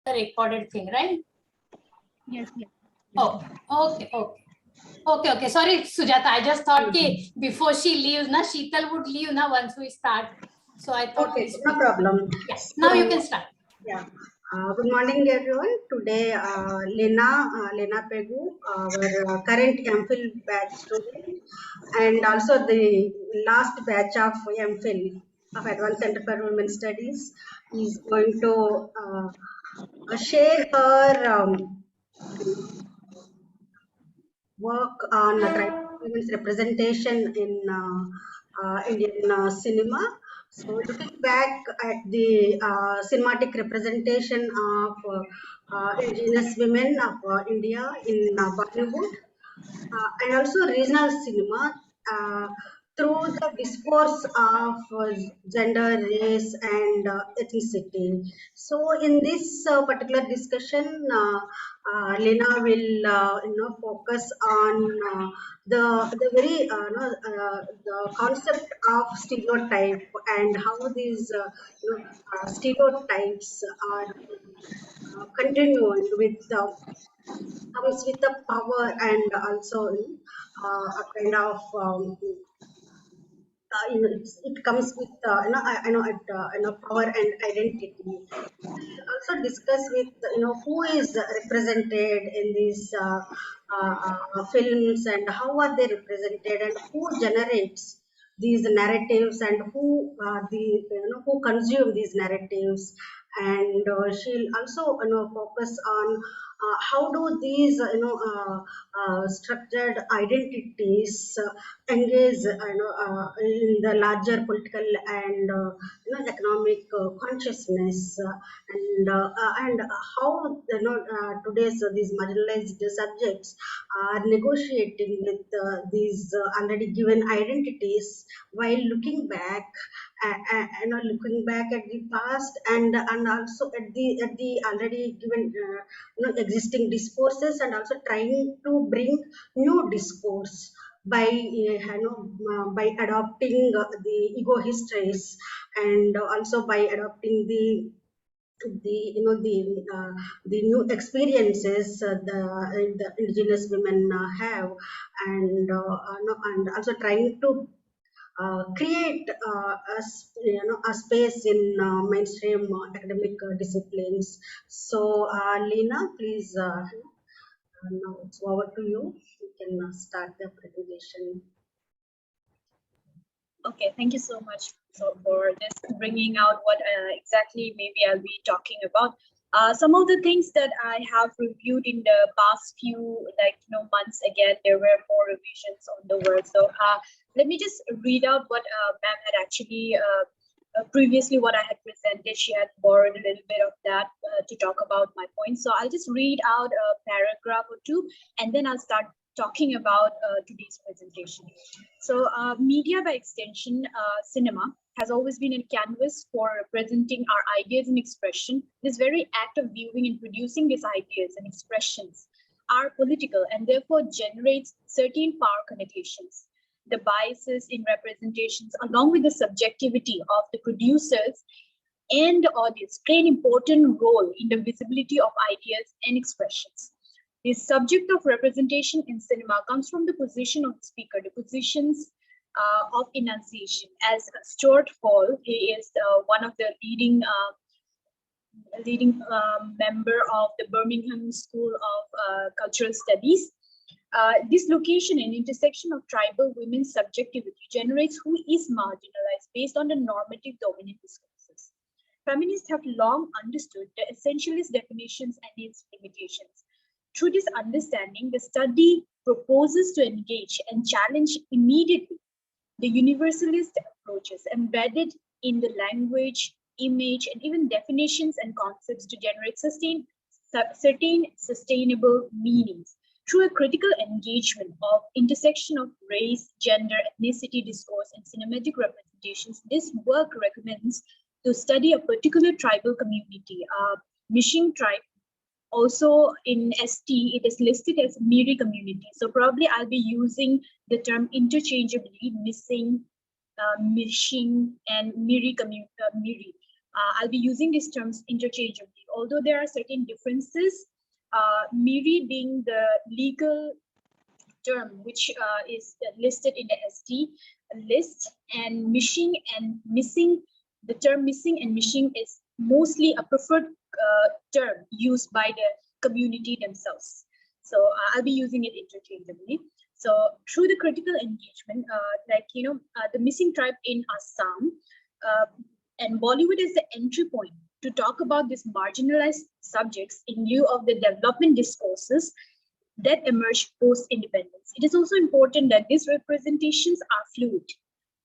the recorded thing, right? Yes, yes. Oh, okay. Sorry, Sujata. I just thought that before she leaves, Sheetal would leave once we start. So I thought. Okay, no problem. Yes. Now you can start. Yeah. Good morning, everyone. Today, Lena Pegu, our current MPhil batch student, and also the last batch of MPhil of Advanced Center for Women Studies, is going to share her work on tribal women's representation in Indian cinema. So, looking back at the cinematic representation of indigenous women of India in Bollywood, and also regional cinema through the discourse of gender, race, and ethnicity. So, in this particular discussion, Lena will focus on the very the concept of stereotype and how these stereotypes are continuing with comes with the power and also a kind of it comes with power and identity. We'll also discuss with who is represented in these films and how are they represented and who generates these narratives and who who consume these narratives, and she'll also focus on how do these structured identities engage in the larger political and economic consciousness, and how today's these marginalized subjects are negotiating with these already given identities while looking back looking back at the past and also at the already given existing discourses, and also trying to bring new discourse by by adopting the ego histories, and also by adopting the new experiences the indigenous women have, and also trying to create a space in mainstream academic disciplines. So, Lena, please, now it's over to you. You can start the presentation. Okay, thank you so much for this bringing out what exactly maybe I'll be talking about. Some of the things that I have reviewed in the past few months, again, there were more revisions on the work. So let me just read out what ma'am had actually previously what I had presented. She had borrowed a little bit of that to talk about my points. So I'll just read out a paragraph or two, and then I'll start talking about today's presentation. So media, by extension, cinema, has always been a canvas for representing our ideas and expression. This very act of viewing and producing these ideas and expressions are political and therefore generates certain power connotations. The biases in representations, along with the subjectivity of the producers and the audience, play an important role in the visibility of ideas and expressions. The subject of representation in cinema comes from the position of the speaker, the positions of enunciation. As Stuart Hall, he is one of the leading member of the Birmingham School of Cultural Studies. This location and intersection of tribal women's subjectivity generates who is marginalized based on the normative dominant discourses. Feminists have long understood the essentialist definitions and its limitations. Through this understanding, the study proposes to engage and challenge immediately the universalist approaches embedded in the language, image, and even definitions and concepts to generate certain sustainable meanings. Through a critical engagement of intersection of race, gender, ethnicity, discourse, and cinematic representations, this work recommends to study a particular tribal community, Mishing tribe. Also in ST, it is listed as Miri community. So probably I'll be using the term interchangeably, Mishing, and Miri community. I'll be using these terms interchangeably. although there are certain differences, Miri being the legal term which is listed in the ST list, and missing, the term missing and missing is mostly a preferred term used by the community themselves. So I'll be using it interchangeably. So through the critical engagement, the missing tribe in Assam, and Bollywood is the entry point to talk about these marginalized subjects in lieu of the development discourses that emerge post-independence. It is also important that these representations are fluid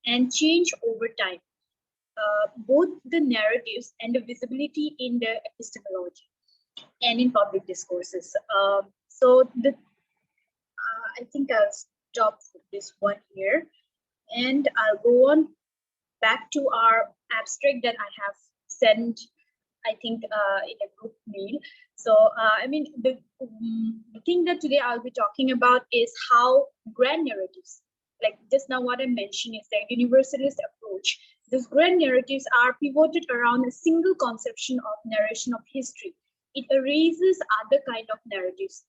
and change over time, both the narratives and the visibility in the epistemology and in public discourses. I think I'll stop this one here, and I'll go on back to our abstract that I have sent, I think, in a group mail. So, the thing that today I'll be talking about is how grand narratives, like just now what I mentioned is the universalist approach. These grand narratives are pivoted around a single conception of narration of history. It erases other kind of narratives.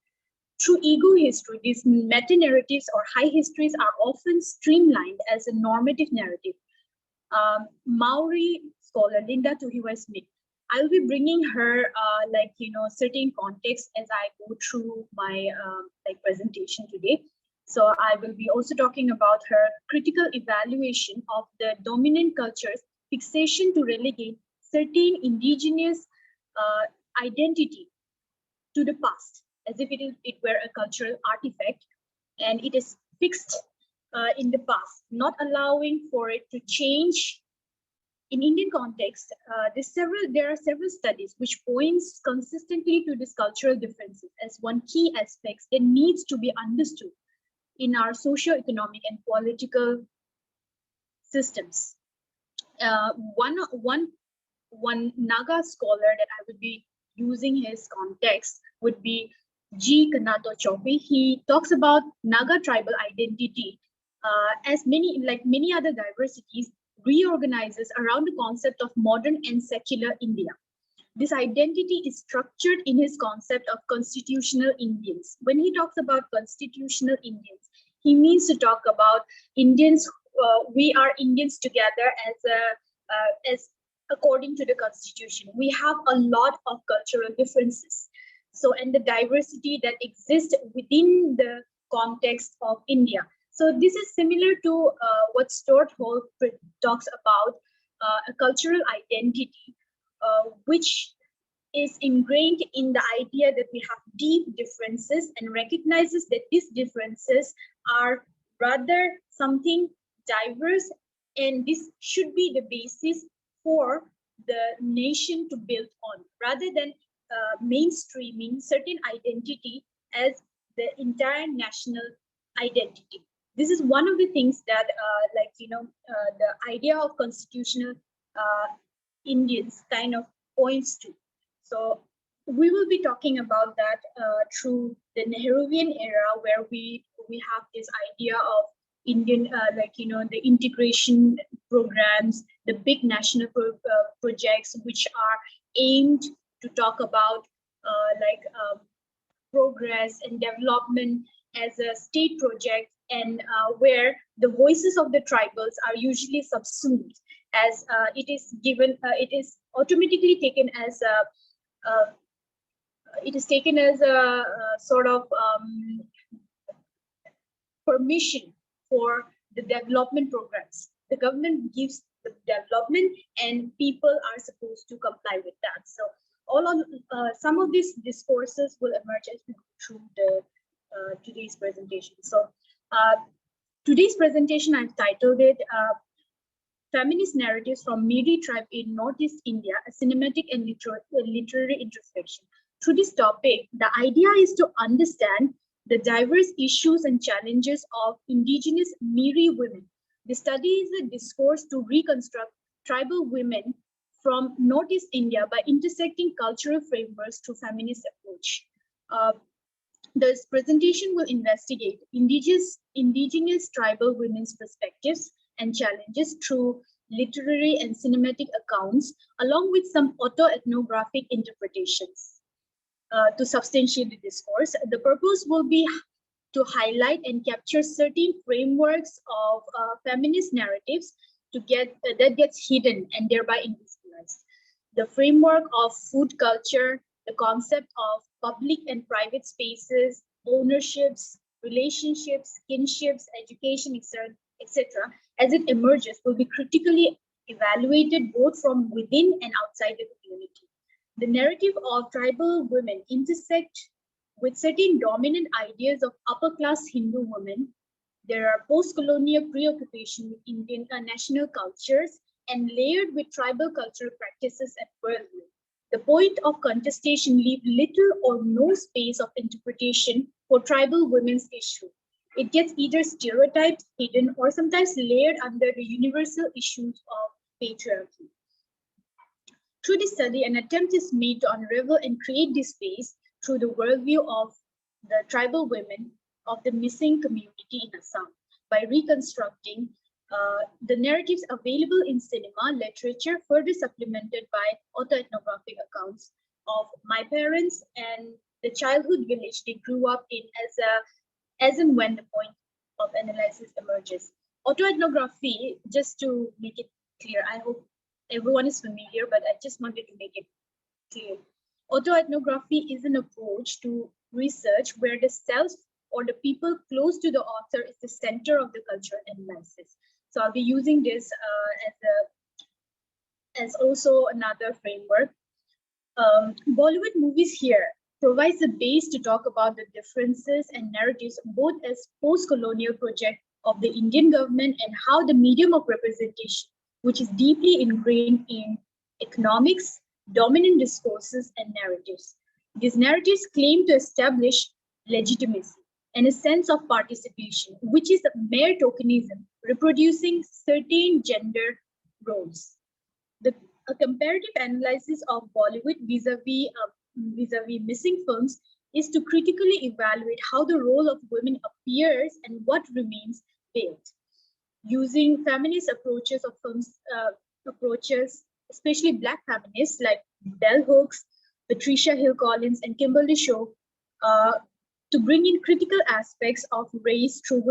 Through ego history, these meta-narratives or high histories are often streamlined as a normative narrative. Maori scholar Linda Tuhiwai-Smith, I'll be bringing her certain context as I go through my presentation today. So I will be also talking about her critical evaluation of the dominant culture's fixation to relegate certain indigenous identity to the past, as if it were a cultural artifact, and it is fixed in the past, not allowing for it to change. In Indian context, there are several studies which points consistently to these cultural differences as one key aspect that needs to be understood in our socio-economic and political systems. One Naga scholar that I would be using his context would be G. Kanato Chopi. He talks about Naga tribal identity as many other diversities, reorganizes around the concept of modern and secular India. This identity is structured in his concept of constitutional Indians. When he talks about constitutional Indians, he means to talk about Indians. We are Indians together as according to the constitution. We have a lot of cultural differences. So, and the diversity that exists within the context of India. So this is similar to what Stuart Hall talks about, a cultural identity, which is ingrained in the idea that we have deep differences and recognizes that these differences are rather something diverse, and this should be the basis for the nation to build on, rather than mainstreaming certain identity as the entire national identity. This is one of the things that, the idea of constitutional Indians kind of points to. So we will be talking about that through the Nehruvian era, where we have this idea of Indian, the integration programs, the big national projects, which are aimed to talk about progress and development as a state project, and where the voices of the tribals are usually subsumed, as it is given, it is automatically taken as a sort of permission for the development programs. The government gives the development, and people are supposed to comply with that. So some of these discourses will emerge as we go through the today's presentation. So today's presentation, I've titled it Feminist Narratives from Miri Tribe in Northeast India, a Cinematic and Literary Introspection. Through this topic, the idea is to understand the diverse issues and challenges of indigenous Miri women. The study is a discourse to reconstruct tribal women from Northeast India by intersecting cultural frameworks through feminist approach. This presentation will investigate indigenous tribal women's perspectives and challenges through literary and cinematic accounts, along with some autoethnographic interpretations to substantiate the discourse. The purpose will be to highlight and capture certain frameworks of feminist narratives that gets hidden and thereby invisibilized. The framework of food culture, the concept of public and private spaces, ownerships, relationships, kinships, education, etc., as it emerges, will be critically evaluated both from within and outside the community. The narrative of tribal women intersect with certain dominant ideas of upper-class Hindu women. There are post-colonial preoccupation with Indian national cultures and layered with tribal cultural practices and worldview. The point of contestation leaves little or no space of interpretation for tribal women's issue. It gets either stereotyped, hidden, or sometimes layered under the universal issues of patriarchy. Through this study, an attempt is made to unravel and create this space through the worldview of the tribal women of the missing community in Assam by reconstructing the narratives available in cinema, literature, further supplemented by autoethnographic accounts of my parents and the childhood village they grew up in as and when the point of analysis emerges. Autoethnography, just to make it clear, I hope everyone is familiar, but I just wanted to make it clear. Autoethnography is an approach to research where the self or the people close to the author is the center of the cultural analysis. So I'll be using this as also another framework. Bollywood movies here provides a base to talk about the differences and narratives both as post-colonial project of the Indian government and how the medium of representation, which is deeply ingrained in economics, dominant discourses, and narratives. These narratives claim to establish legitimacy and a sense of participation, which is a mere tokenism, reproducing certain gender roles. A comparative analysis of Bollywood vis-a-vis missing films is to critically evaluate how the role of women appears and what remains veiled. Using feminist approaches of films, especially Black feminists like Bell Hooks, Patricia Hill Collins, and Kimberly Shaw, to bring in critical aspects of race through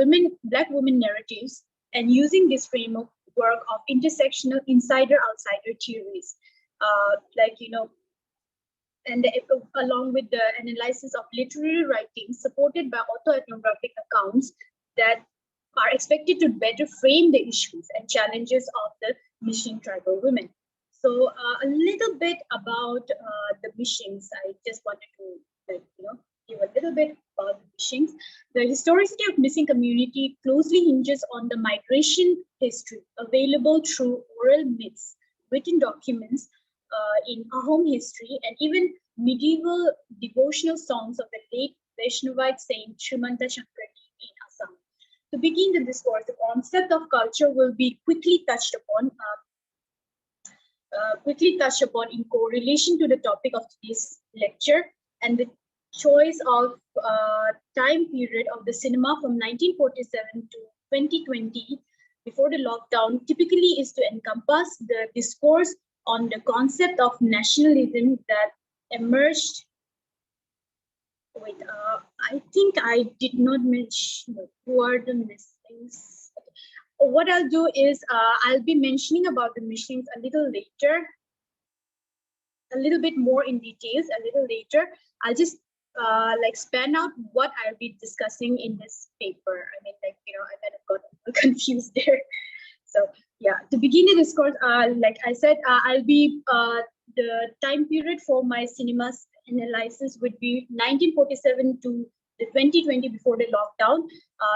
Black women narratives, and using this framework of intersectional insider-outsider theories, along with the analysis of literary writings supported by autoethnographic accounts that are expected to better frame the issues and challenges of the missing tribal women. So a little bit about the Mishings. I just wanted to give a little bit about the Mishings. The historicity of missing community closely hinges on the migration history available through oral myths, written documents in Ahom history, and even medieval devotional songs of the late Vaishnavite saint Srimanta Shankaraji in Assam. To begin the discourse, the concept of culture will be quickly touched upon in correlation to the topic of today's lecture, and the choice of time period of the cinema from 1947 to 2020 before the lockdown typically is to encompass the discourse on the concept of nationalism that emerged. Wait, I think I did not mention who are the Mishings. What I'll do is I'll be mentioning about the Mishings a little later, a little bit more in details a little later. I'll just span out what I'll be discussing in this paper. I mean, I kind of got confused there. So yeah, to begin the discourse, like I said, I'll be the time period for my cinema's analysis would be 1947 to the 2020 before the lockdown.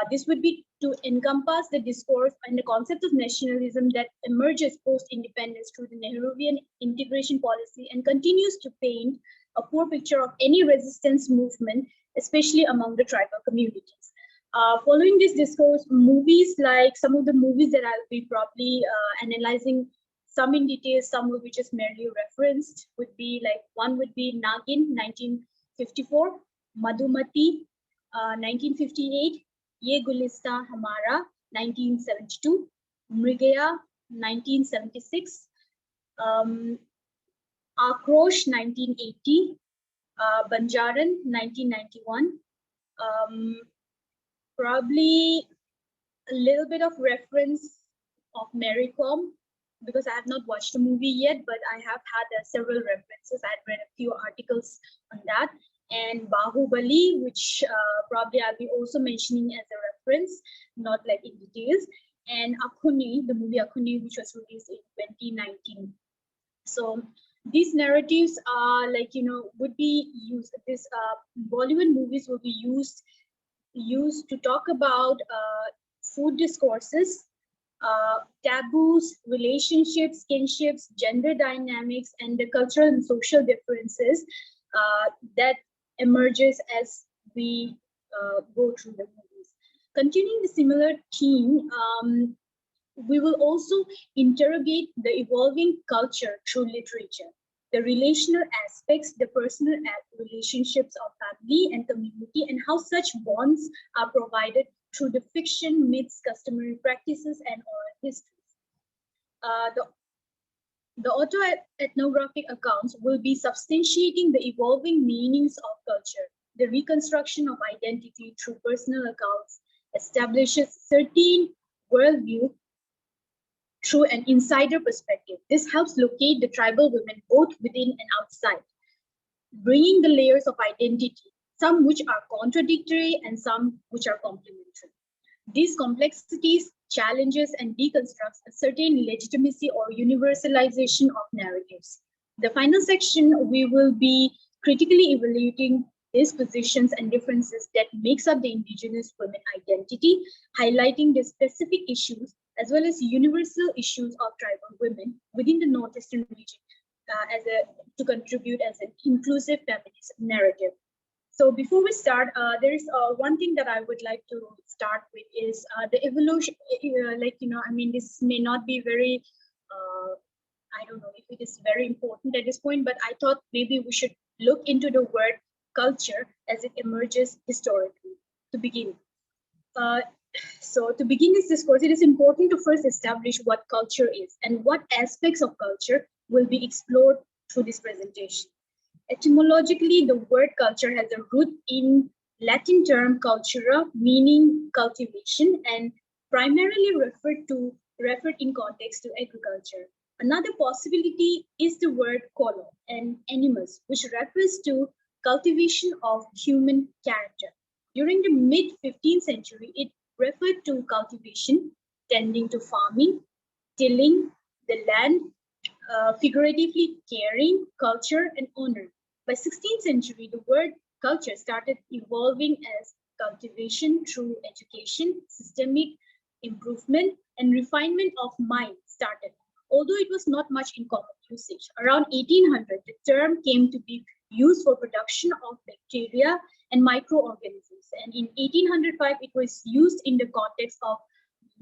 This would be to encompass the discourse and the concept of nationalism that emerges post-independence through the Nehruvian integration policy and continues to paint a poor picture of any resistance movement, especially among the tribal communities. Following this discourse, movies like some of the movies that I'll be probably analyzing, some in detail, some will be just merely referenced, would be like one would be Nagin, 1954, Madhumati, 1958, Ye Gulista Hamara, 1972, Mrigaya, 1976, Akrosh 1980, Banjaran 1991, probably a little bit of reference of Mary Kom, because I have not watched the movie yet, but I have had several references. I've read a few articles on that. And Bahubali, which probably I'll be also mentioning as a reference, not like in details. And Akuni, the movie Akuni, which was released in 2019. So these narratives are like, would be used, this Bollywood movies will be used to talk about food discourses, taboos, relationships, kinships, gender dynamics, and the cultural and social differences that emerges as we go through the movies. Continuing the similar theme, we will also interrogate the evolving culture through literature, the relational aspects, the personal relationships of family and community, and how such bonds are provided through the fiction, myths, customary practices, and oral histories. The autoethnographic accounts will be substantiating the evolving meanings of culture. The reconstruction of identity through personal accounts establishes certain worldview through an insider perspective. This helps locate the tribal women both within and outside, bringing the layers of identity, some which are contradictory and some which are complementary. These complexities, challenges, and deconstructs a certain legitimacy or universalization of narratives. The final section, we will be critically evaluating these positions and differences that makes up the indigenous women identity, highlighting the specific issues as well as universal issues of tribal women within the Northeastern region to contribute as an inclusive feminist narrative. So before we start, there is one thing that I would like to start with is the evolution, this may not be very, I don't know if it is very important at this point, but I thought maybe we should look into the word culture as it emerges historically to begin. So to begin this discourse, it is important to first establish what culture is and what aspects of culture will be explored through this presentation. Etymologically, the word culture has a root in Latin term cultura, meaning cultivation, and primarily referred in context to agriculture. Another possibility is the word colo, an animus, which refers to cultivation of human character. During the mid-15th century, it referred to cultivation, tending to farming, tilling the land, figuratively caring, culture, and honor. By 16th century, the word culture started evolving as cultivation through education, systemic improvement, and refinement of mind started. Although it was not much in common usage. Around 1800, the term came to be used for production of bacteria and microorganisms. And in 1805, it was used in the context of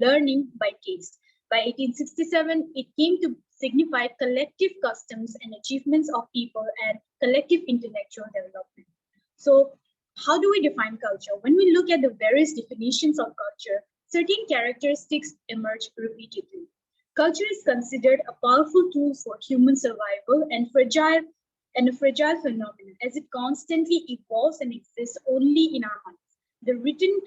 learning by taste. By 1867, it came to signify collective customs and achievements of people and collective intellectual development. So how do we define culture? When we look at the various definitions of culture, certain characteristics emerge repeatedly. Culture is considered a powerful tool for human survival and a fragile phenomenon as it constantly evolves and exists only in our minds. The written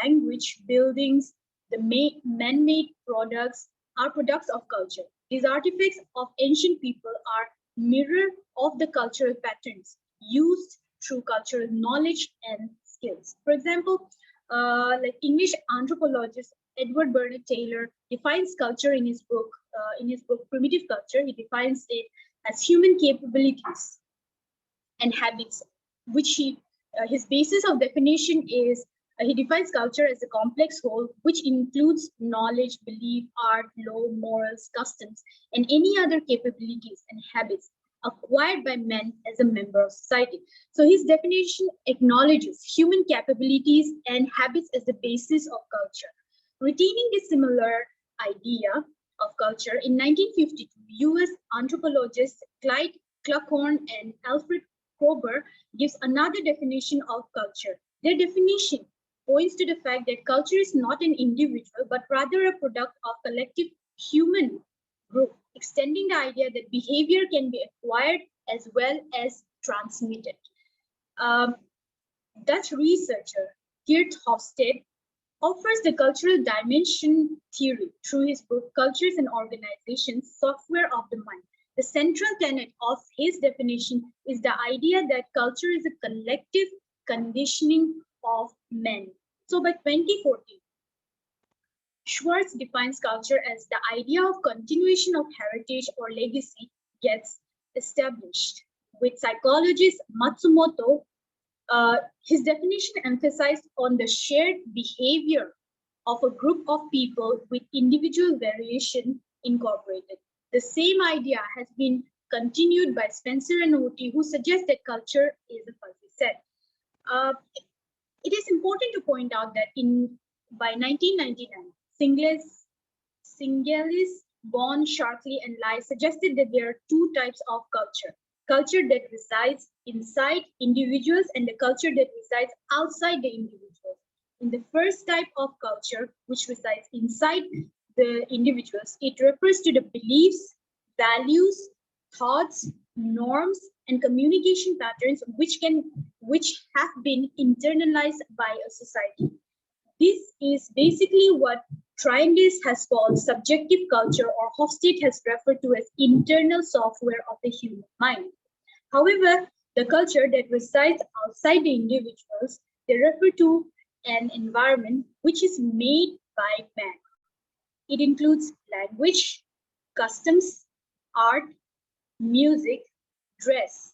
language, buildings, the man-made products are products of culture. These artifacts of ancient people are mirror of the cultural patterns used through cultural knowledge and skills. For example, like English anthropologist Edward Bernard Taylor defines culture in his book Primitive Culture. He defines it as human capabilities and habits, which his basis of definition is he defines culture as a complex whole, which includes knowledge, belief, art, law, morals, customs, and any other capabilities and habits acquired by man as a member of society. So his definition acknowledges human capabilities and habits as the basis of culture. Retaining this similar idea of culture, in 1952, US anthropologists Clyde, Clockhorn, and Alfred Karber gives another definition of culture. Their definition points to the fact that culture is not an individual, but rather a product of collective human group, extending the idea that behavior can be acquired as well as transmitted. Dutch researcher Geert Hofstede offers the cultural dimension theory through his book Cultures and Organizations, Software of the Mind. The central tenet of his definition is the idea that culture is a collective conditioning of men. So by 2014, Schwartz defines culture as the idea of continuation of heritage or legacy gets established. With psychologist Matsumoto, his definition emphasized on the shared behavior of a group of people with individual variation incorporated. The same idea has been continued by Spencer and Oti, who suggest that culture is a fuzzy set. It is important to point out that by 1999, Singelis, Vaughan, Sharkley, and Lai suggested that there are two types of culture. Culture that resides inside individuals and the culture that resides outside the individuals. In the first type of culture, which resides inside the individuals, it refers to the beliefs, values, thoughts, norms, and communication patterns which have been internalized by a society. This is basically what Tribespin has called subjective culture, or Hofstede has referred to as internal software of the human mind. However, the culture that resides outside the individuals, they refer to an environment which is made by man. It includes language, customs, art, music, dress,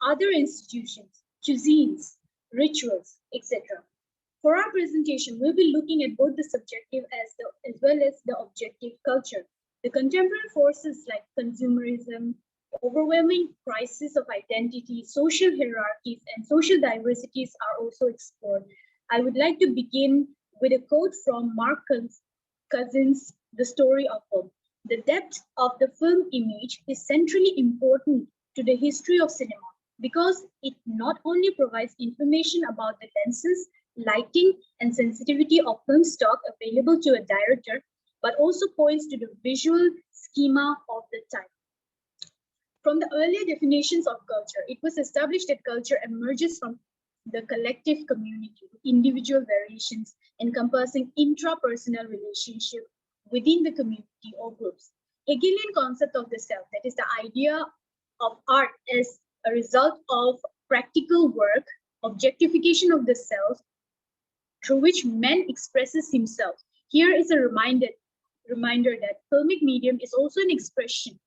other institutions, cuisines, rituals, etc. For our presentation, we'll be looking at both the subjective as well as the objective culture. The contemporary forces like consumerism, overwhelming crisis of identity, social hierarchies, and social diversities are also explored. I would like to begin with a quote from Mark Cousin's The Story of Film. The depth of the film image is centrally important to the history of cinema because it not only provides information about the lenses, lighting, and sensitivity of film stock available to a director, but also points to the visual schema of the time. From the earlier definitions of culture, it was established that culture emerges from the collective community, individual variations encompassing intrapersonal relationship within the community or groups. Hegelian concept of the self, that is the idea of art as a result of practical work, objectification of the self, through which man expresses himself. Here is a reminder that filmic medium is also an expression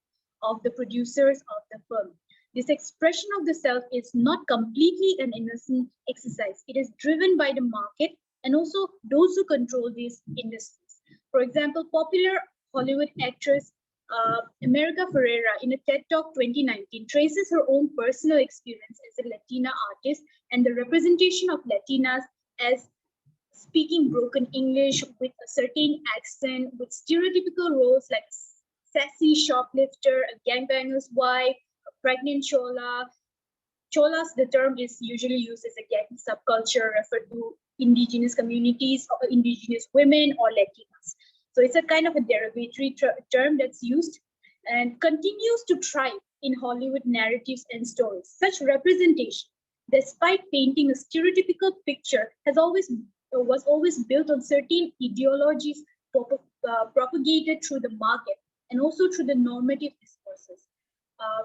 of the producers of the film. This expression of the self is not completely an innocent exercise. It is driven by the market and also those who control these industries. For example, popular Hollywood actress America Ferrera in a TED Talk 2019 traces her own personal experience as a Latina artist and the representation of Latinas as speaking broken English with a certain accent, with stereotypical roles like sassy shoplifter, a gangbanger's wife, a pregnant chola. Cholas, the term is usually used as a gang subculture referred to indigenous communities or indigenous women or Latinas. So it's a kind of a derogatory term that's used and continues to thrive in Hollywood narratives and stories. Such representation, despite painting a stereotypical picture, was always built on certain ideologies propagated through the market and also through the normative discourses.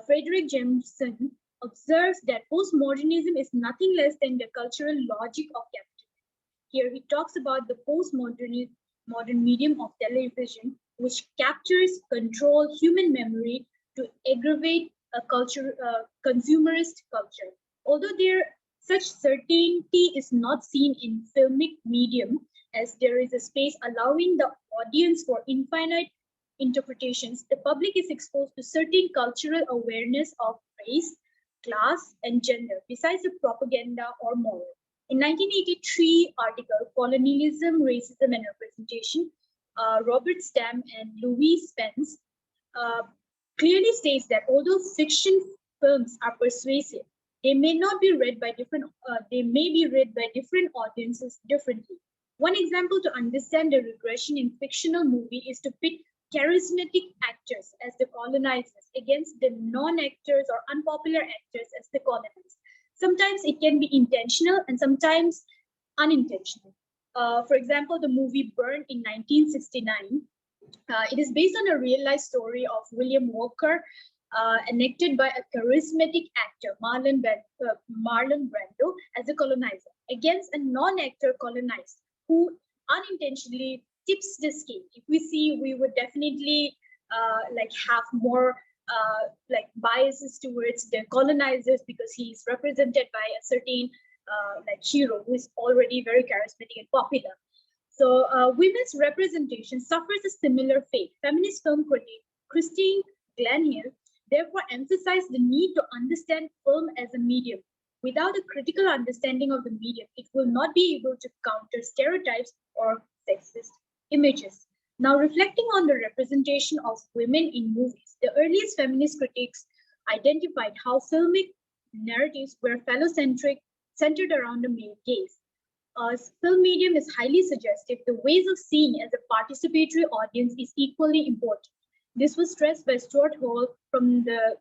Frederick Jameson observes that postmodernism is nothing less than the cultural logic of captivity. Here he talks about the modern medium of television, which captures, controls human memory to aggravate a consumerist culture. Although such certainty is not seen in filmic medium, as there is a space allowing the audience for infinite interpretations, the public is exposed to certain cultural awareness of race, class, and gender, besides the propaganda or moral. In 1983 article, Colonialism, Racism, and Representation, Robert Stam and Louis Spence clearly states that although fiction films are persuasive, they may be read by different audiences differently. One example to understand the regression in fictional movie is to pit charismatic actors as the colonizers against the non-actors or unpopular actors as the colonized. Sometimes it can be intentional and sometimes unintentional. For example, the movie Burn in 1969, it is based on a real-life story of William Walker, enacted by a charismatic actor, Marlon Brando, as a colonizer, against a non-actor colonized who unintentionally tips the scale. If we see, we would definitely like have more like biases towards the colonizers because he is represented by a certain like hero who is already very charismatic and popular. So women's representation suffers a similar fate. Feminist film critic Christine Glenhill therefore emphasized the need to understand film as a medium. Without a critical understanding of the medium, it will not be able to counter stereotypes or sexist images. Now, reflecting on the representation of women in movies, the earliest feminist critics identified how filmic narratives were phallocentric, centered around the male gaze. As film medium is highly suggestive, the ways of seeing as a participatory audience is equally important. This was stressed by Stuart Hall from the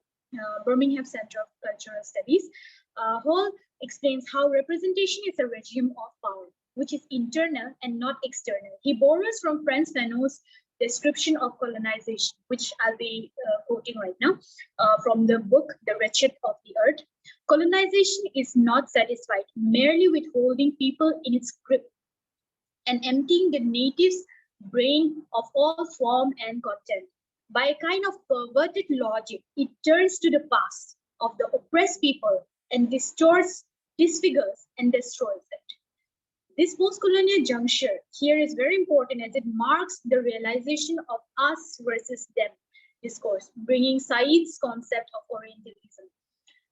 Birmingham Center of Cultural Studies. Hall explains how representation is a regime of power, which is internal and not external. He borrows from Frantz Fanon's description of colonization, which I'll be quoting right now from the book The Wretched of the Earth. Colonization is not satisfied merely with holding people in its grip and emptying the native's brain of all form and content. By a kind of perverted logic, it turns to the past of the oppressed people and distorts, disfigures, and destroys it. This post-colonial juncture here is very important as it marks the realization of us versus them discourse, bringing Said's concept of Orientalism.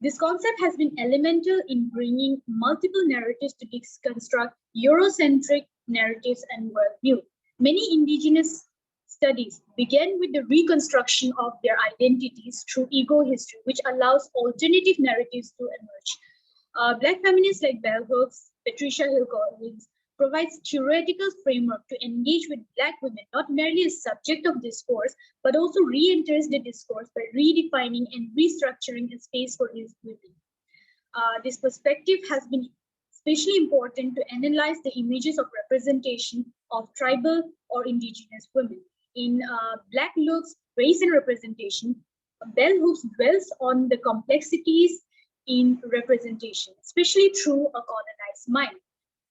This concept has been elemental in bringing multiple narratives to deconstruct Eurocentric narratives and worldview. Many indigenous studies began with the reconstruction of their identities through ego history, which allows alternative narratives to emerge. Black feminists like Bell Hooks, Patricia Hill Collins provides theoretical framework to engage with Black women, not merely as subject of discourse, but also re-enters the discourse by redefining and restructuring a space for these women. This perspective has been especially important to analyze the images of representation of tribal or indigenous women. In Black Looks, Race and Representation, Bell Hooks dwells on the complexities in representation, especially through a colonized mind,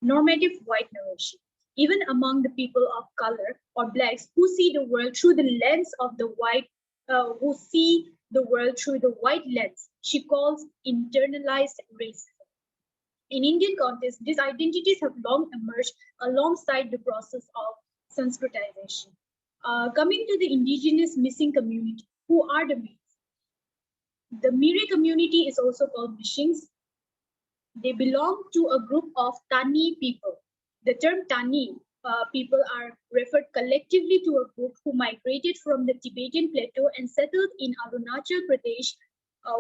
normative white narration. Even among the people of color or Blacks who see the world through the lens of the white, who see the world through the white lens, she calls internalized racism. In Indian context, these identities have long emerged alongside the process of Sanskritization. Coming to the indigenous missing community, who are the Mees? The Miri community is also called Mishings. They belong to a group of Tani people. The term Tani people are referred collectively to a group who migrated from the Tibetan plateau and settled in Arunachal Pradesh,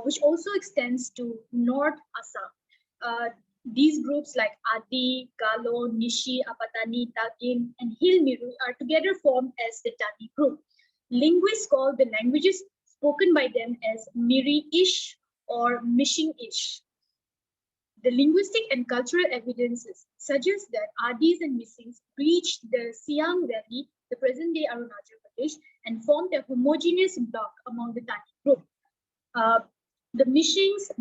which also extends to North Assam. These groups like Adi, Galo, Nishi, Apatani, Takin, and Hilmiru are together formed as the Tani group. Linguists call the languages spoken by them as Miri-ish or Mishing-ish. The linguistic and cultural evidences suggest that Adis and Missings reached the Siang Valley, the present-day Arunachal Pradesh, and formed a homogeneous block among the Tani group. The Mishings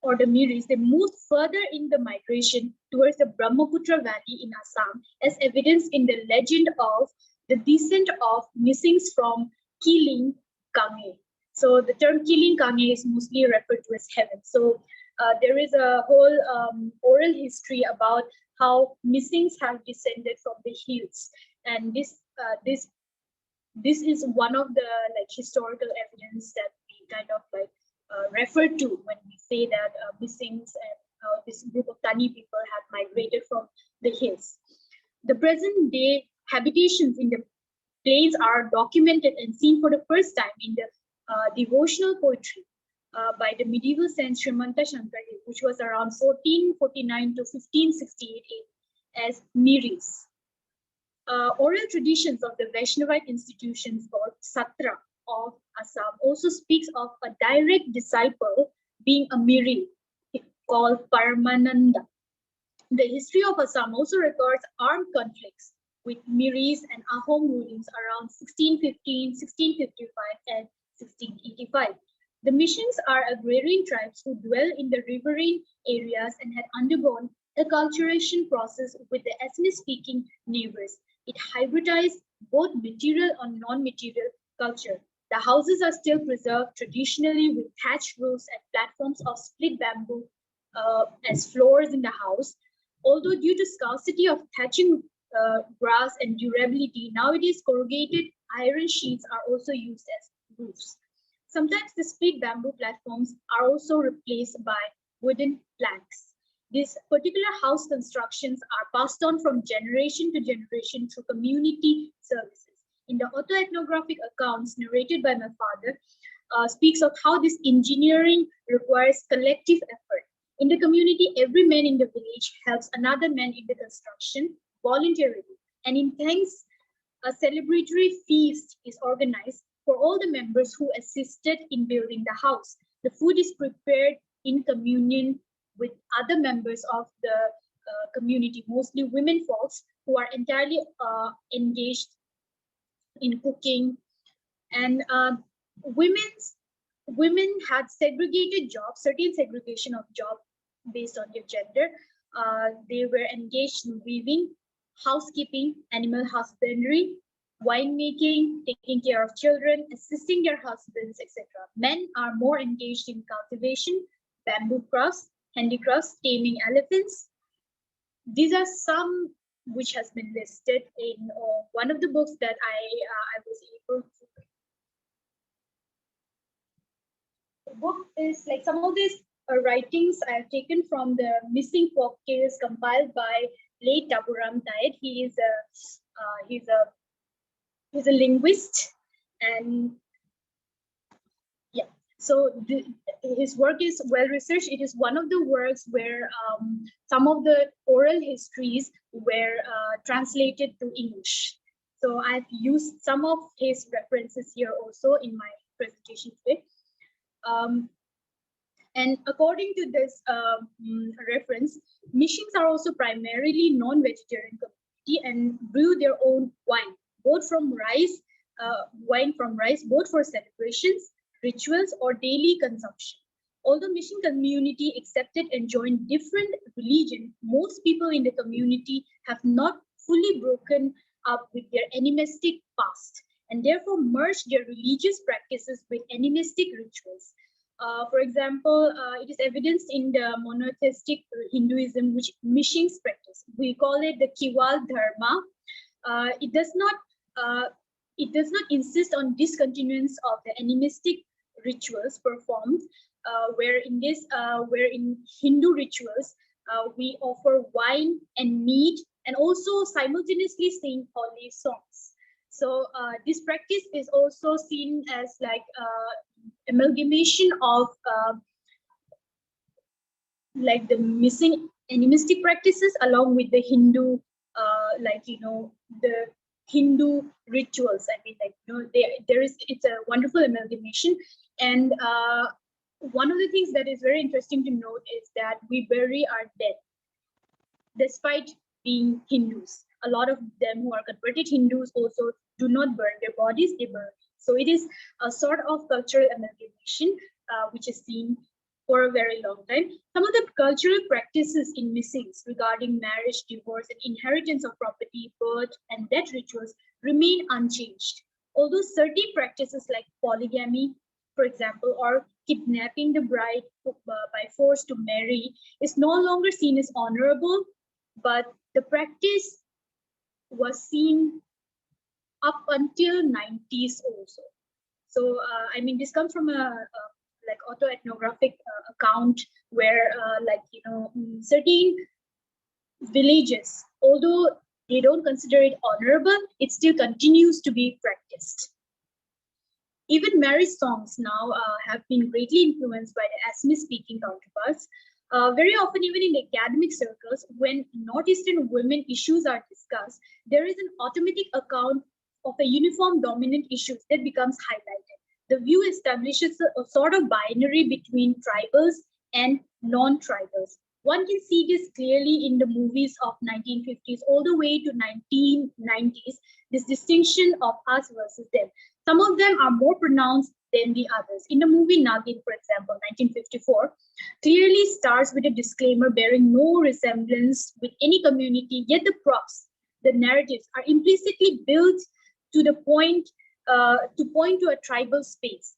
or the Miris, they moved further in the migration towards the Brahmaputra Valley in Assam, as evidenced in the legend of the descent of Missings from Kiling Kange. So the term Kiling Kange is mostly referred to as heaven. So there is a whole oral history about how Missings have descended from the hills, and this is one of the historical evidence that we kind of refer to when we say that Missings and this group of Tani people have migrated from the hills. The present day habitations in the plains are documented and seen for the first time in the devotional poetry by the medieval saint Srimanta Shankari, which was around 1449 to 1568 as Miris. Oral traditions of the Vaishnavite institutions called Satra of Assam also speaks of a direct disciple being a Miri called Paramananda. The history of Assam also records armed conflicts with Miris and Ahom rulings around 1615, 1655, and 1685. The Mishins are agrarian tribes who dwell in the riverine areas and had undergone acculturation process with the ethnic-speaking neighbors. It hybridized both material and non-material culture. The houses are still preserved traditionally with thatched roofs and platforms of split bamboo as floors in the house. Although due to scarcity of thatching grass and durability, nowadays corrugated iron sheets are also used as roofs. Sometimes the split bamboo platforms are also replaced by wooden planks. These particular house constructions are passed on from generation to generation through community services. In the autoethnographic accounts narrated by my father, speaks of how this engineering requires collective effort. In the community, every man in the village helps another man in the construction voluntarily. And in thanks, a celebratory feast is organized for all the members who assisted in building the house. The food is prepared in communion with other members of the community, mostly women folks who are entirely engaged in cooking. And women had segregated jobs, certain segregation of job based on their gender. They were engaged in weaving, housekeeping, animal husbandry, winemaking, taking care of children, assisting their husbands, etc. Men are more engaged in cultivation, bamboo crafts, handicrafts, taming elephants. These are some which has been listed in one of the books that I was able to. The book is like some of these writings I have taken from the Missing Folk Tales compiled by late Taburam Tayed. He's a linguist, and yeah, so his work is well researched. It is one of the works where some of the oral histories were translated to English. So I've used some of his references here also in my presentation today. And according to this reference, Mishins are also primarily non-vegetarian community and brew their own wine, both from rice, both for celebrations, rituals, or daily consumption. Although Mission community accepted and joined different religion, most people in the community have not fully broken up with their animistic past and therefore merged their religious practices with animistic rituals. For example, it is evidenced in the monotheistic Hinduism, which Mishins practice. We call it the Kiwal Dharma. It does not insist on discontinuance of the animistic rituals performed. Where in Hindu rituals we offer wine and meat and also simultaneously sing holy songs. So this practice is also seen as like amalgamation of like the missing animistic practices along with the Hindu the Hindu rituals. I mean, like, it's a wonderful amalgamation. And one of the things that is very interesting to note is that we bury our dead despite being Hindus. A lot of them who are converted Hindus also do not burn their bodies, they burn. So it is a sort of cultural amalgamation which is seen for a very long time. Some of the cultural practices in Missings regarding marriage, divorce, and inheritance of property, birth, and death rituals remain unchanged. Although certain practices like polygamy, for example, or kidnapping the bride by force to marry is no longer seen as honorable, but the practice was seen up until 90s also. So, I mean, this comes from a like autoethnographic account where certain villages, although they don't consider it honorable, it still continues to be practiced. Even marriage songs now have been greatly influenced by the Assamese speaking counterparts. Very often, even in academic circles, when Northeastern women issues are discussed, there is an automatic account of a uniform dominant issue that becomes highlighted. The view establishes a sort of binary between tribals and non-tribals. One can see this clearly in the movies of 1950s all the way to 1990s, this distinction of us versus them. Some of them are more pronounced than the others. In the movie Nagin, for example, 1954, clearly starts with a disclaimer bearing no resemblance with any community, yet the props, the narratives are implicitly built to the point to a tribal space.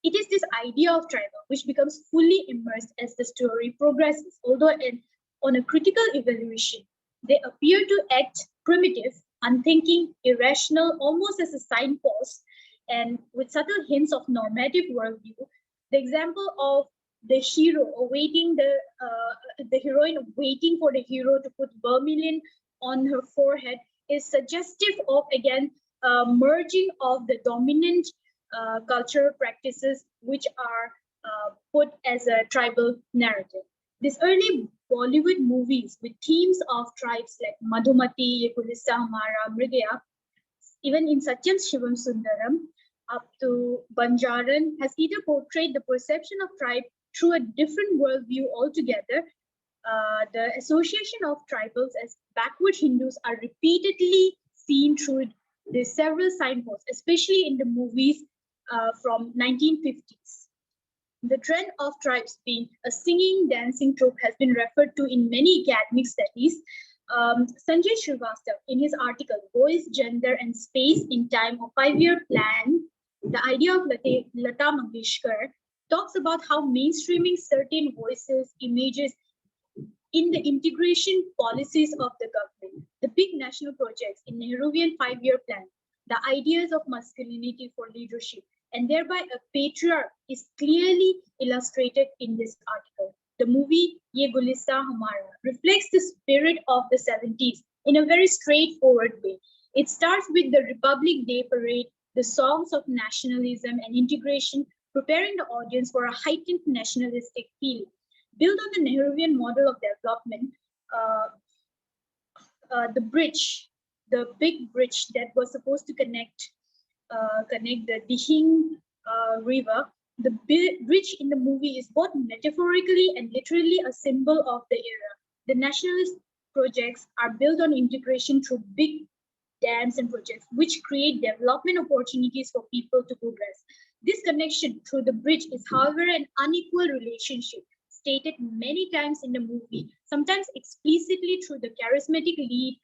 It is this idea of tribal which becomes fully immersed as the story progresses, although on a critical evaluation, they appear to act primitive, unthinking, irrational, almost as a signpost, and with subtle hints of normative worldview. The example of the hero awaiting the heroine waiting for the hero to put vermilion on her forehead is suggestive of, again, merging of the dominant cultural practices which are put as a tribal narrative. These early Bollywood movies with themes of tribes like Madhumati, Ye Gulista Hamara, Mridaya, even in Satyam Shivam Sundaram, up to Banjaran, has either portrayed the perception of tribe through a different worldview altogether. The association of tribals as backward Hindus are repeatedly seen through the several signposts, especially in the movies from 1950s. The trend of tribes being a singing, dancing trope has been referred to in many academic studies. Sanjay Srivastav, in his article, Voice, Gender and Space in Time, a 5-year plan, the idea of Lata Mangeshkar, talks about how mainstreaming certain voices, images in the integration policies of the government, the big national projects in Nehruvian 5-year plan, the ideas of masculinity for leadership, and thereby a patriarch is clearly illustrated in this article. The movie Ye Gulista Hamara reflects the spirit of the 70s in a very straightforward way. It starts with the Republic Day parade, the songs of nationalism and integration, preparing the audience for a heightened nationalistic feeling. Built on the Nehruvian model of development, the bridge, the big bridge that was supposed to connect the Dihing River, the bridge in the movie is both metaphorically and literally a symbol of the era. The nationalist projects are built on integration through big dams and projects, which create development opportunities for people to progress. This connection through the bridge is, however, an unequal relationship, stated many times in the movie, sometimes explicitly through the charismatic lead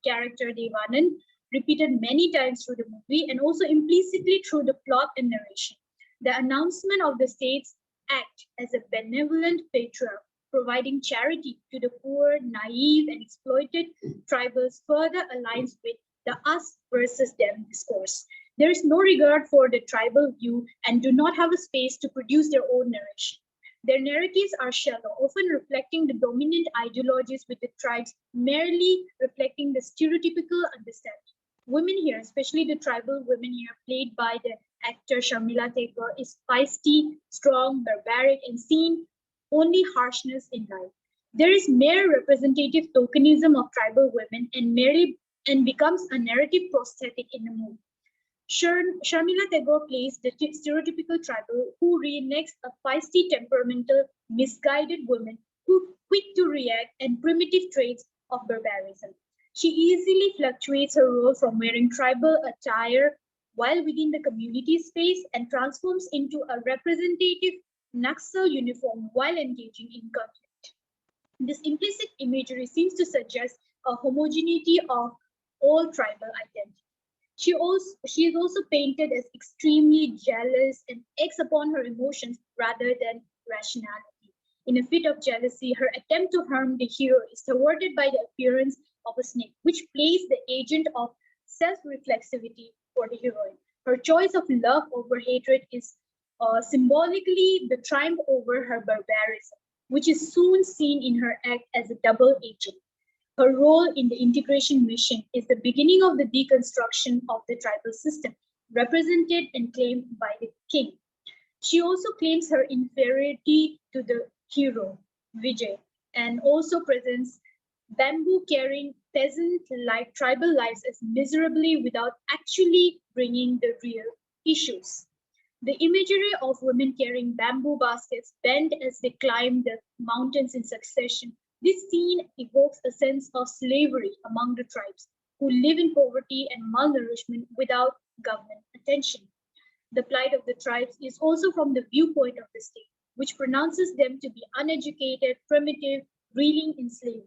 character Devanand, repeated many times through the movie, and also implicitly through the plot and narration. The announcement of the state's act as a benevolent patriarch, providing charity to the poor, naive, and exploited tribals further aligns with the us versus them discourse. There is no regard for the tribal view and do not have a space to produce their own narration. Their narratives are shallow, often reflecting the dominant ideologies with the tribes, merely reflecting the stereotypical understanding. Women here, especially the tribal women here, played by the actor Sharmila Tagore, is feisty, strong, barbaric, and seen only harshness in life. There is mere representative tokenism of tribal women and becomes a narrative prosthetic in the movie. Sharmila Tagore plays the stereotypical tribal who reenacts a feisty, temperamental, misguided woman who quick to react and primitive traits of barbarism. She easily fluctuates her role from wearing tribal attire while within the community space and transforms into a representative Naxal uniform while engaging in conflict. This implicit imagery seems to suggest a homogeneity of all tribal identity. She is also painted as extremely jealous and acts upon her emotions rather than rationality. In a fit of jealousy, her attempt to harm the hero is thwarted by the appearance of a snake, which plays the agent of self-reflexivity for the heroine. Her choice of love over hatred is symbolically the triumph over her barbarism, which is soon seen in her act as a double agent. Her role in the integration mission is the beginning of the deconstruction of the tribal system, represented and claimed by the king. She also claims her inferiority to the hero. Vijay, and also presents bamboo-carrying peasant-like tribal lives as miserably without actually bringing the real issues. The imagery of women carrying bamboo baskets bent as they climb the mountains in succession. This scene evokes a sense of slavery among the tribes who live in poverty and malnourishment without government attention. The plight of the tribes is also from the viewpoint of the state, which pronounces them to be uneducated, primitive, reeling in slavery.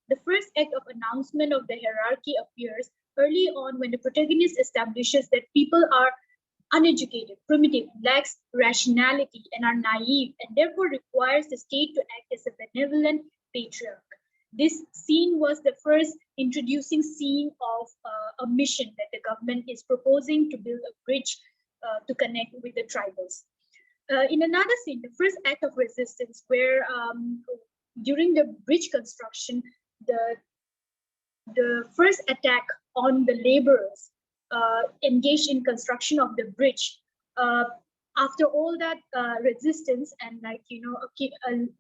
The first act of announcement of the hierarchy appears early on when the protagonist establishes that people are uneducated, primitive, lacks rationality, and are naive, and therefore requires the state to act as a benevolent patriarch. This scene was the first introducing scene of a mission that the government is proposing to build a bridge to connect with the tribals. In another scene, the first act of resistance, where during the bridge construction, the first attack on the laborers engaged in construction of the bridge. After all that resistance and a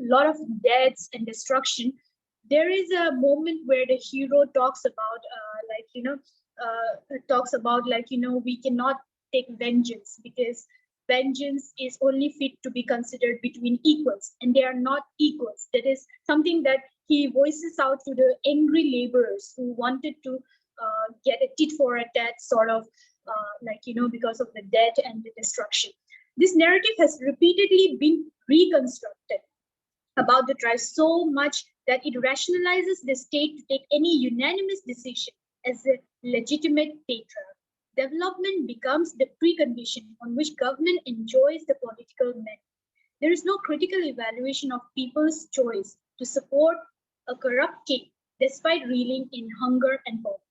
lot of deaths and destruction, there is a moment where the hero talks about we cannot take vengeance because vengeance is only fit to be considered between equals, and they are not equals. That is something that he voices out to the angry laborers who wanted to get a tit for a tat sort of because of the death and the destruction. This narrative has repeatedly been reconstructed about the tribe so much that it rationalizes the state to take any unanimous decision as a legitimate patriarch. Development becomes the precondition on which government enjoys the political merit. There is no critical evaluation of people's choice to support a corrupt king despite reeling in hunger and poverty.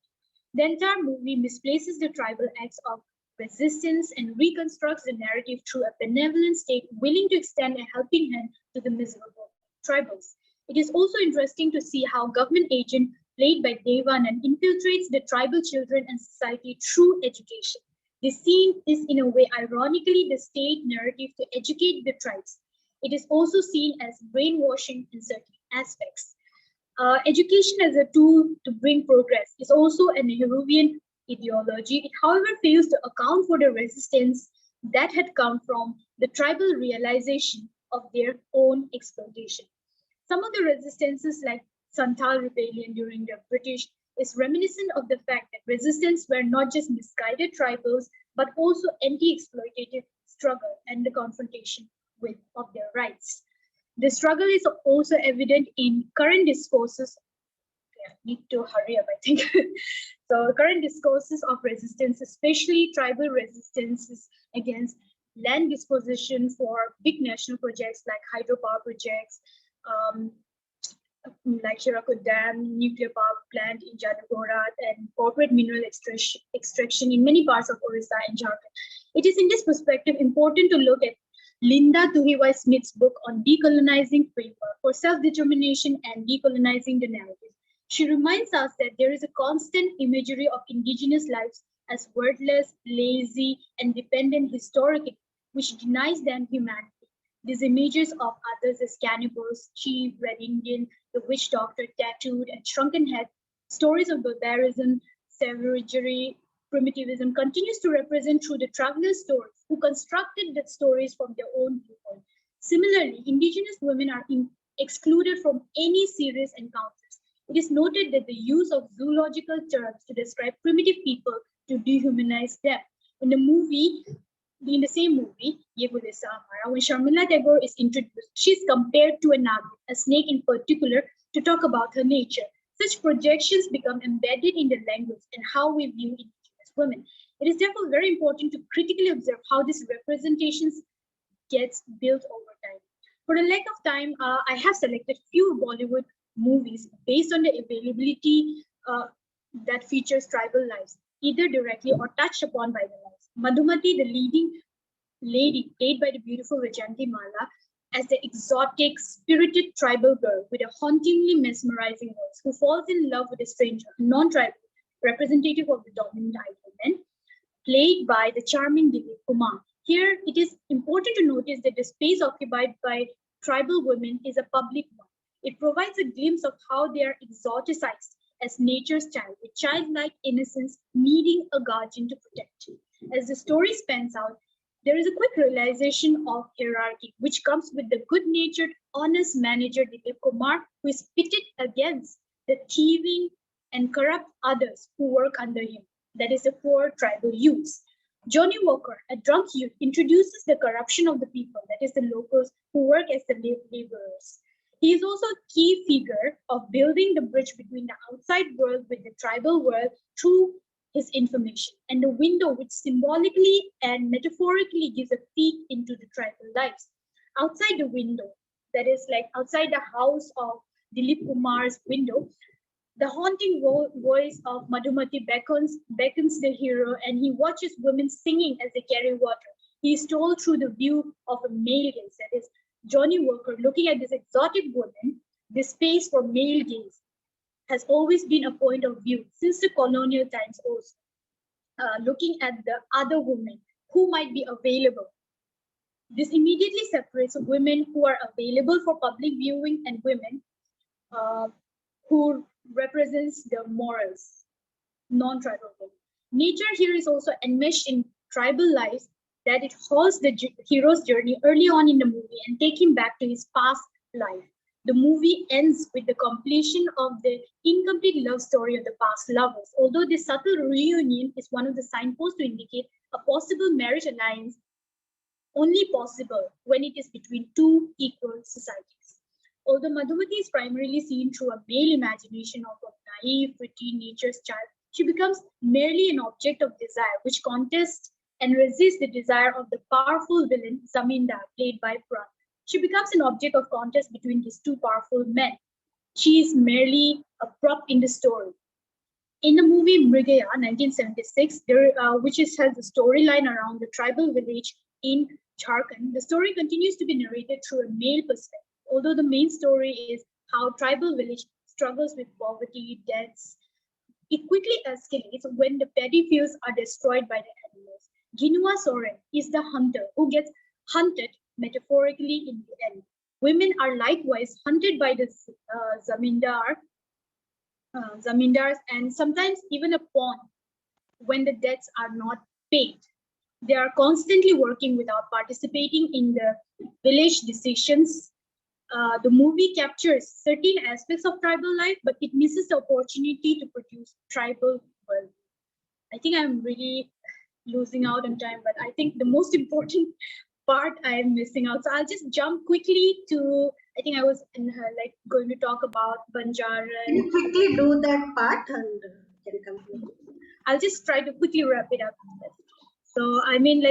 The entire movie misplaces the tribal acts of resistance and reconstructs the narrative through a benevolent state willing to extend a helping hand to the miserable tribals. It is also interesting to see how government agent played by Devanan infiltrates the tribal children and society through education. This scene is in a way ironically the state narrative to educate the tribes. It is also seen as brainwashing in certain aspects. Education as a tool to bring progress is also an Nehruvian ideology. It, however, fails to account for the resistance that had come from the tribal realization of their own exploitation. Some of the resistances, like Santhal rebellion during the British, is reminiscent of the fact that resistance were not just misguided tribals, but also anti-exploitative struggle and the confrontation of their rights. The struggle is also evident in current discourses. I need to hurry up, I think. So current discourses of resistance, especially tribal resistances against land disposition for big national projects like hydropower projects, like Hirakud Dam, nuclear power plant in Janagora, and corporate mineral extraction in many parts of Orissa and Jharkhand. It is in this perspective important to look at Linda Tuhiwai Smith's book on decolonizing framework for self-determination and decolonizing the narrative. She reminds us that there is a constant imagery of indigenous lives as wordless, lazy, and dependent historically, which denies them humanity. These images of others as cannibals, chief, red Indian, the witch doctor, tattooed and shrunken head, stories of barbarism, savagery, primitivism continues to represent through the traveler's stories who constructed the stories from their own viewpoint. Similarly, indigenous women are excluded from any serious encounters. It is noted that the use of zoological terms to describe primitive people to dehumanize them. In the same movie, Ye Bole Samara, when Sharmila Tagore is introduced, she is compared to a nagi, a snake in particular, to talk about her nature. Such projections become embedded in the language and how we view indigenous women. It is therefore very important to critically observe how these representations gets built over time. For the lack of time, I have selected few Bollywood movies based on the availability that features tribal lives, either directly or touched upon by the lives. Madhumati, the leading lady, played by the beautiful Vajanti Mala, as the exotic, spirited tribal girl with a hauntingly mesmerizing voice who falls in love with a stranger, a non-tribal representative of the dominant idol, played by the charming Dilip Kumar. Here, it is important to notice that the space occupied by tribal women is a public one. It provides a glimpse of how they are exoticized as nature's child, with childlike innocence needing a guardian to protect. As the story spans out, there is a quick realization of hierarchy, which comes with the good-natured, honest manager Dilip Kumar, who is pitted against the thieving and corrupt others who work under him, that is the poor tribal youths. Johnny Walker, a drunk youth, introduces the corruption of the people, that is the locals who work as the laborers. He is also a key figure of building the bridge between the outside world with the tribal world through his information, and the window which symbolically and metaphorically gives a peek into the tribal lives. Outside the window, that is like outside the house of Dilip Kumar's window, the haunting voice of Madhumati beckons the hero, and he watches women singing as they carry water. He is told through the view of a male gaze, that is Johnny Walker looking at this exotic woman. This space for male gaze has always been a point of view since the colonial times also, looking at the other women who might be available. This immediately separates women who are available for public viewing and women who represents the morals, non-tribal women. Nature here is also enmeshed in tribal lives, that it halts the hero's journey early on in the movie and take him back to his past life. The movie ends with the completion of the incomplete love story of the past lovers, although this subtle reunion is one of the signposts to indicate a possible marriage alliance, only possible when it is between two equal societies. Although Madhumati is primarily seen through a male imagination of a naive, pretty nature's child, she becomes merely an object of desire, which contests and resists the desire of the powerful villain Zamindar, played by Pran. She becomes an object of contest between these two powerful men. She is merely a prop in the story. In the movie Brigade, 1976, which has a storyline around the tribal village in Jharkhand, the story continues to be narrated through a male perspective, although the main story is how tribal village struggles with poverty, deaths. It quickly escalates when the paddy fields are destroyed by the animals. Ginua Soren is the hunter who gets hunted metaphorically in the end. Women are likewise hunted by the zamindars, and sometimes even a pawn when the debts are not paid. They are constantly working without participating in the village decisions. The movie captures certain aspects of tribal life, but it misses the opportunity to produce tribal worldview. I think I'm really losing out on time, but I think the most important part I am missing out. So I'll just jump quickly to, I think I was going to talk about Banjar. Can you quickly do that part and can conclude? I'll just try to quickly wrap it up. So I mean,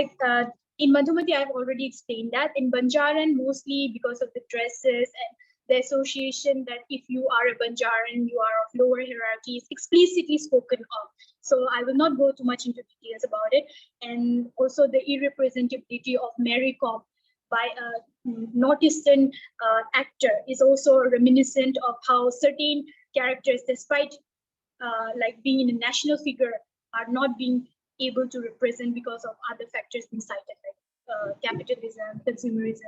in Madhumati, I've already explained that. In Banjaran, mostly because of the dresses and the association that if you are a Banjaran, you are of lower hierarchies, explicitly spoken of. So I will not go too much into details about it. And also the irrepresentability of Mary Cobb by a Northeastern actor is also reminiscent of how certain characters, despite being in a national figure, are not being able to represent because of other factors being cited, like capitalism, consumerism.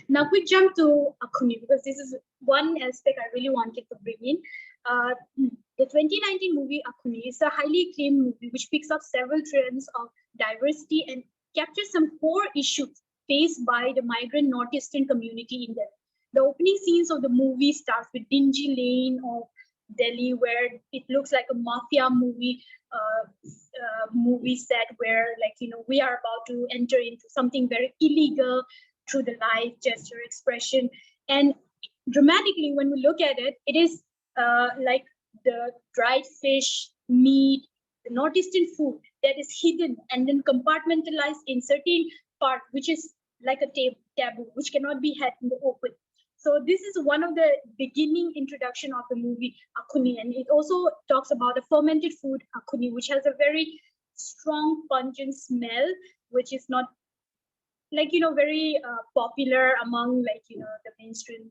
Now, quick jump to Akuni, because this is one aspect I really wanted to bring in. The 2019 movie Akuni is a highly acclaimed movie which picks up several trends of diversity and captures some core issues faced by the migrant Northeastern community in Delhi. The opening scenes of the movie starts with dingy lane of Delhi, where it looks like a mafia movie set where, we are about to enter into something very illegal through the life, gesture, expression. And dramatically, when we look at it, it is like the dried fish, meat, the Northeastern food that is hidden and then compartmentalized in certain part, which is like a taboo, which cannot be had in the open. So this is one of the beginning introduction of the movie Akuni, and it also talks about a fermented food Akuni, which has a very strong, pungent smell, which is not very popular among the mainstream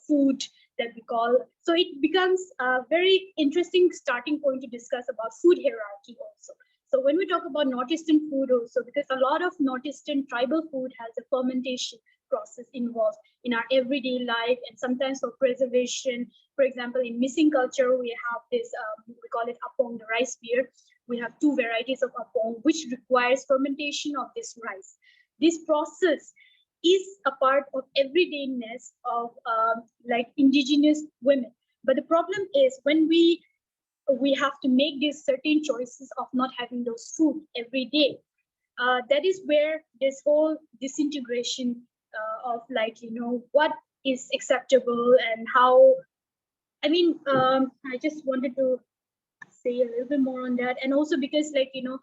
food that we call. So it becomes a very interesting starting point to discuss about food hierarchy also. So when we talk about Northeastern food also, because a lot of Northeastern tribal food has a fermentation, process involved in our everyday life, and sometimes for preservation. For example, in missing culture, we have this, we call it apong, the rice beer. We have two varieties of apong, which requires fermentation of this rice. This process is a part of everydayness of like indigenous women. But the problem is when we have to make these certain choices of not having those food every day. That is where this whole disintegration of like, you know, what is acceptable and how, I mean, I just wanted to say a little bit more on that. And also because like, you know,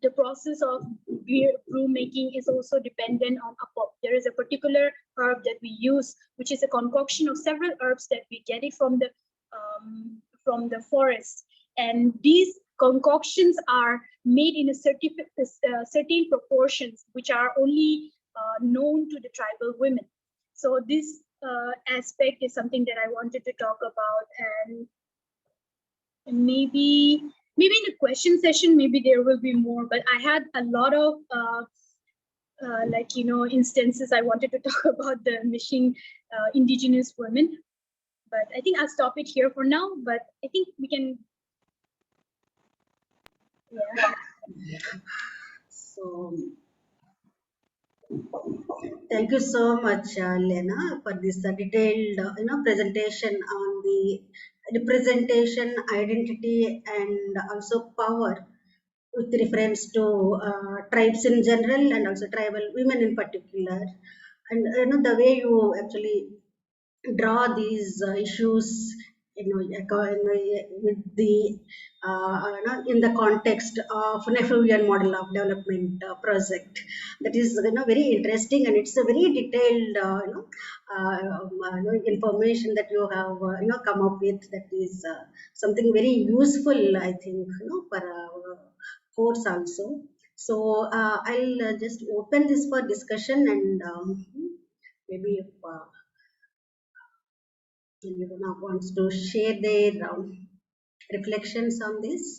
the process of beer brew making is also dependent on apop. There is a particular herb that we use, which is a concoction of several herbs that we get it from the forest. And these concoctions are made in a certain proportions, which are only known to the tribal women. So this aspect is something that I wanted to talk about, and maybe in the question session, maybe there will be more, but I had a lot of like, you know, instances I wanted to talk about the missing indigenous women, but I think I'll stop it here for now, but I think we can, yeah. So thank you so much, Lena, for this detailed, presentation on the representation, identity, and also power, with reference to tribes in general and also tribal women in particular. And the way you actually draw these issues, with the in the context of an FUN model of development project, that is very interesting, and it's a very detailed information that you have come up with, that is something very useful, I think, for our course also. So I'll just open this for discussion, and maybe if anyone wants to share their reflections on this.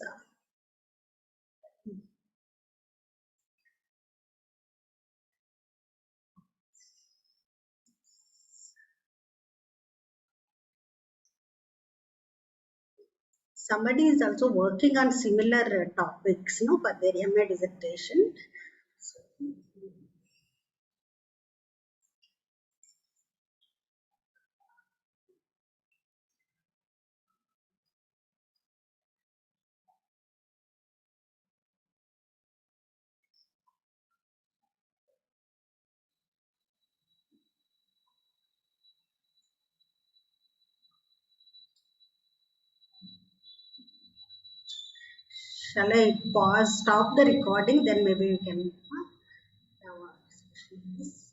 Somebody is also working on similar topics, for their MA dissertation. So, shall I pause, stop the recording, then maybe you can have a discussion on this.